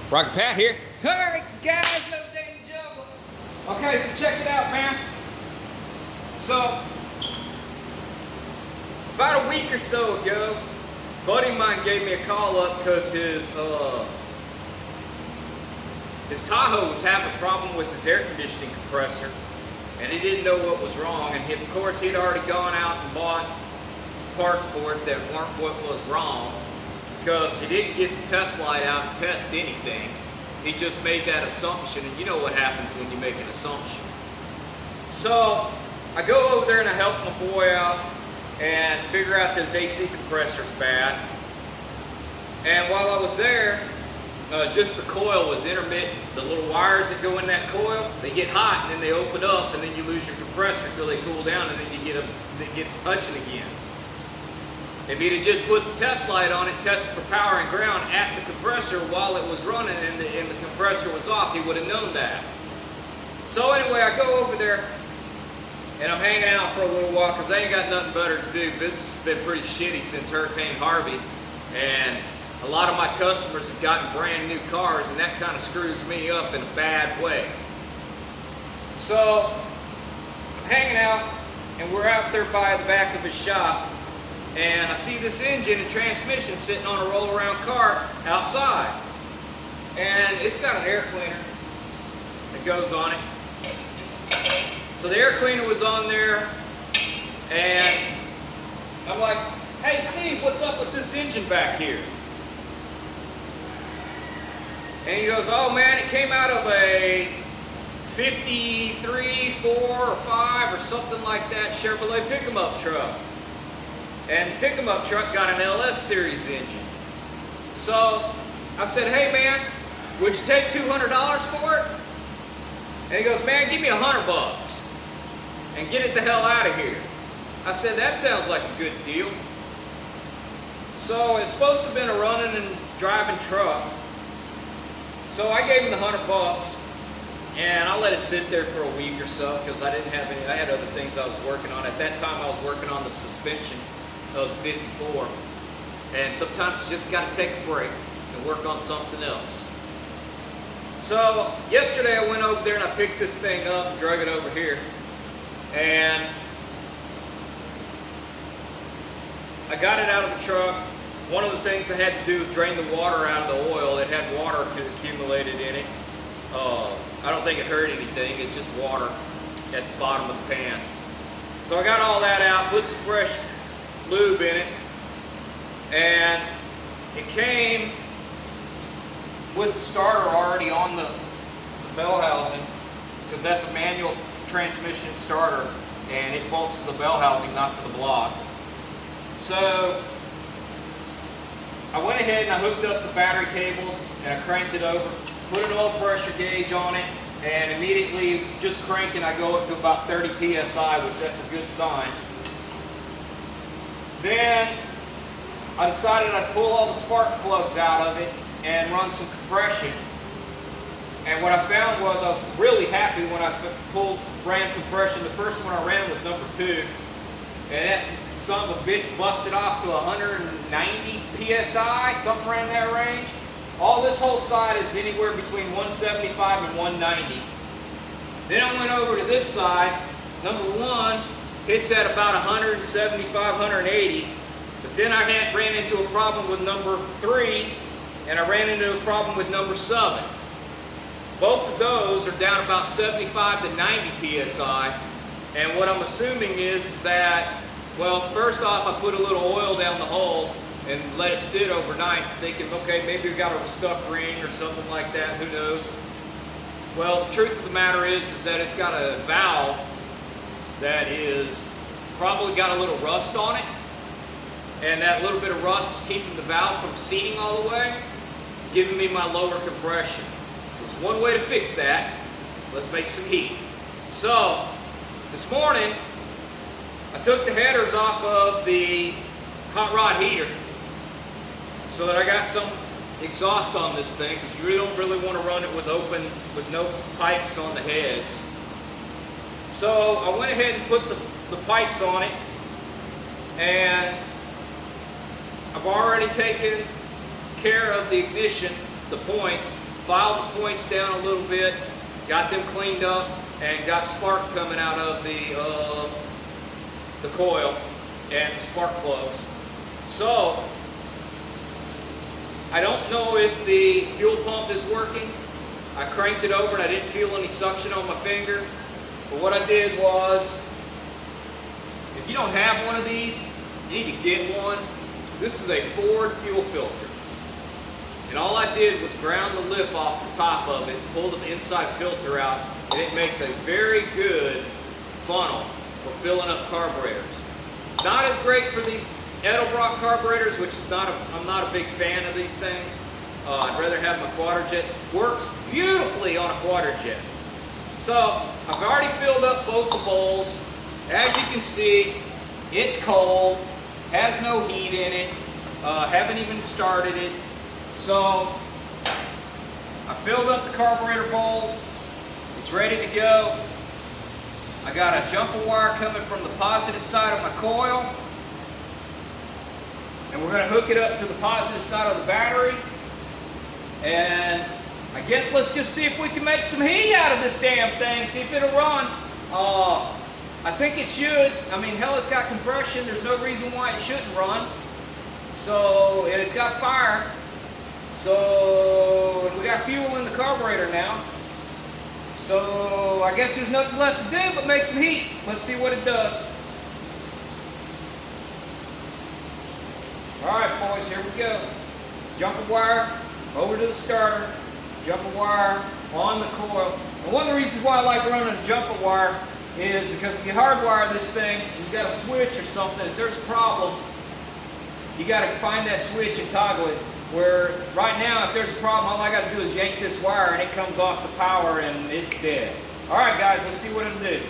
Rocket Pat here. Alright guys, another day in the jungle. Okay, so check it out, man. So, about a week or so ago, a buddy of mine gave me a call up because his Tahoe was having a problem with his air conditioning compressor, and he didn't know what was wrong. And of course, he'd already gone out and bought parts for it that weren't what was wrong, because he didn't get the test light out and test anything. He just made that assumption, and you know what happens when you make an assumption. So I go over there and I help my boy out and figure out that his AC compressor's bad. And while I was there, just the coil was intermittent. The little wires that go in that coil, they get hot and then they open up, and then you lose your compressor until they cool down, and then they get touching again. If he'd have just put the test light on it, tested for power and ground at the compressor while it was running and the compressor was off, he would have known that. So anyway, I go over there and I'm hanging out for a little while because I ain't got nothing better to do. Business has been pretty shitty since Hurricane Harvey, and a lot of my customers have gotten brand new cars, and that kind of screws me up in a bad way. So I'm hanging out, and we're out there by the back of his shop, and I see this engine and transmission sitting on a roll-around cart outside. And it's got an air cleaner that goes on it. So the air cleaner was on there, and I'm like, hey Steve, what's up with this engine back here? And he goes, oh man, it came out of a 53, 4, or 5 or something like that Chevrolet pick-em-up truck. And the pick-em-up truck got an LS series engine. So I said, hey man, would you take $200 for it? And he goes, man, give me $100 and get it the hell out of here. I said, that sounds like a good deal. So it's supposed to have been a running and driving truck. So I gave him the $100, and I let it sit there for a week or so because I didn't have any. I had other things I was working on. At that time, I was working on the suspension of the 54, and sometimes you just got to take a break and work on something else. So yesterday I went over there and I picked this thing up and drug it over here, and I got it out of the truck. One of the things I had to do was drain the water out of the oil. It had water accumulated in it. I don't think it hurt anything. It's just water at the bottom of the pan. So I got all that out, put some fresh lube in it, and it came with the starter already on the bell housing, because that's a manual transmission starter, and it bolts to the bell housing, not to the block. So I went ahead and I hooked up the battery cables and I cranked it over, put an oil pressure gauge on it, and immediately just cranking I go up to about 30 psi, which that's a good sign. Then I decided I'd pull all the spark plugs out of it and run some compression. And what I found was I was really happy when I ran compression. The first one I ran was number 2, and that son of a bitch busted off to 190 psi, something around that range. All this whole side is anywhere between 175 and 190. Then I went over to this side. Number 1 hits at about 175, 180. But then I ran into a problem with number 3, and I ran into a problem with number 7. Both of those are down about 75 to 90 psi. And what I'm assuming is that, well, first off, I put a little oil down the hole and let it sit overnight, thinking, okay, maybe we got a stuck ring or something like that, who knows. Well, the truth of the matter is that it's got a valve that is probably got a little rust on it, and that little bit of rust is keeping the valve from seating all the way, giving me my lower compression. There's one way to fix that. Let's make some heat. So this morning I took the headers off of the hot rod heater so that I got some exhaust on this thing, because you don't really want to run it with no pipes on the heads. So I went ahead and put the pipes on it, and I've already taken care of the ignition, the points, filed the points down a little bit, got them cleaned up, and got spark coming out of the coil and the spark plugs. So I don't know if the fuel pump is working. I cranked it over and I didn't feel any suction on my finger. But what I did was, if you don't have one of these, you need to get one. This is a Ford fuel filter. And all I did was ground the lip off the top of it, pull the inside filter out, and it makes a very good funnel for filling up carburetors. Not as great for these Edelbrock carburetors, which is I'm not a big fan of these things. I'd rather have my Quadrajet. Works beautifully on a Quadrajet. So I've already filled up both the bowls. As you can see, it's cold, has no heat in it, haven't even started it. So I filled up the carburetor bowl. It's ready to go. I got a jumper wire coming from the positive side of my coil. And we're going to hook it up to the positive side of the battery. And I guess let's just see if we can make some heat out of this damn thing, see if it'll run. I think it should. I mean, hell, it's got compression. There's no reason why it shouldn't run. So, and it's got fire. So, we got fuel in the carburetor now. So, I guess there's nothing left to do but make some heat. Let's see what it does. Alright, boys, here we go. Jumper wire over to the starter. Jumper wire on the coil. And one of the reasons why I like running a jumper wire is because if you hardwire this thing, you've got a switch or something, if there's a problem, you got to find that switch and toggle it. Where right now, if there's a problem, all I got to do is yank this wire and it comes off the power and it's dead. Alright guys, let's see what it'll do.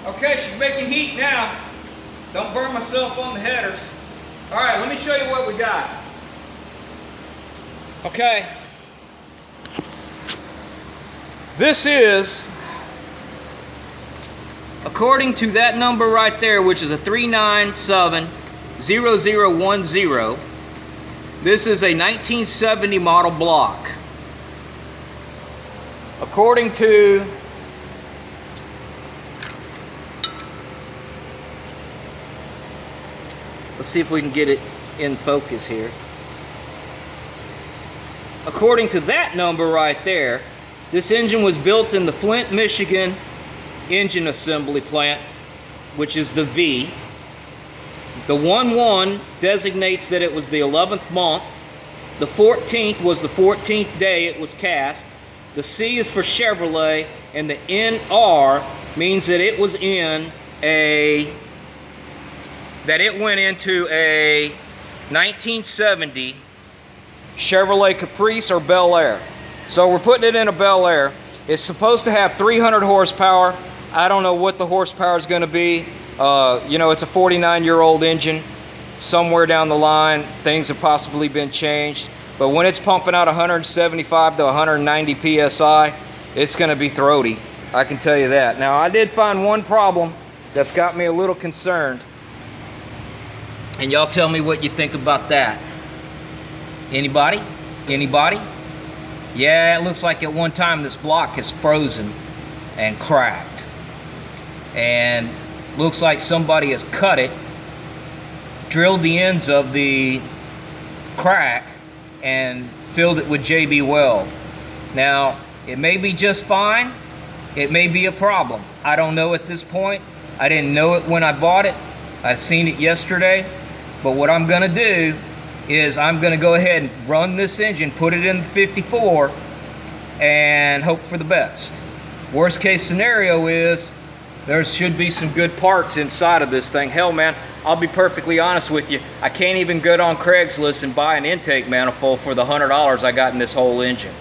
Okay, she's making heat now. Don't burn myself on the headers. All right, let me show you what we got. Okay. This is, according to that number right there, which is a 3970010, this is a 1970 model block. According to let's see if we can get it in focus here. According to that number right there, this engine was built in the Flint, Michigan engine assembly plant, which is the V. The 1-1 designates that it was the 11th month. The 14th was the 14th day it was cast. The C is for Chevrolet, and the NR means that it was in a that it went into a 1970 Chevrolet Caprice or Bel Air. So we're putting it in a Bel Air. It's supposed to have 300 horsepower. I don't know what the horsepower is going to be. You know, it's a 49-year-old engine. Somewhere down the line, things have possibly been changed. But when it's pumping out 175 to 190 PSI, it's going to be throaty. I can tell you that. Now, I did find one problem that's got me a little concerned. And y'all tell me what you think about that. Anybody? Anybody? Yeah, it looks like at one time this block is frozen and cracked. And looks like somebody has cut it, drilled the ends of the crack, and filled it with JB Weld. Now, it may be just fine. It may be a problem. I don't know at this point. I didn't know it when I bought it. I seen it yesterday. But what I'm gonna do is I'm gonna go ahead and run this engine, put it in the 54, and hope for the best. Worst case scenario is there should be some good parts inside of this thing. Hell, man, I'll be perfectly honest with you. I can't even go on Craigslist and buy an intake manifold for the $100 I got in this whole engine.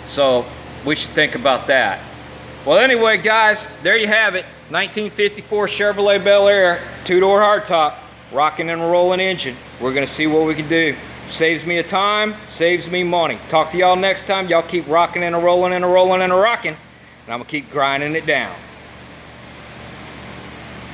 So we should think about that. Well, anyway, guys, there you have it. 1954 Chevrolet Bel Air, two-door hardtop, rocking and rolling engine. We're gonna see what we can do. Saves me a time, saves me money. Talk to y'all next time. Y'all keep rocking and a rolling and a rolling and a rocking, and I'm gonna keep grinding it down.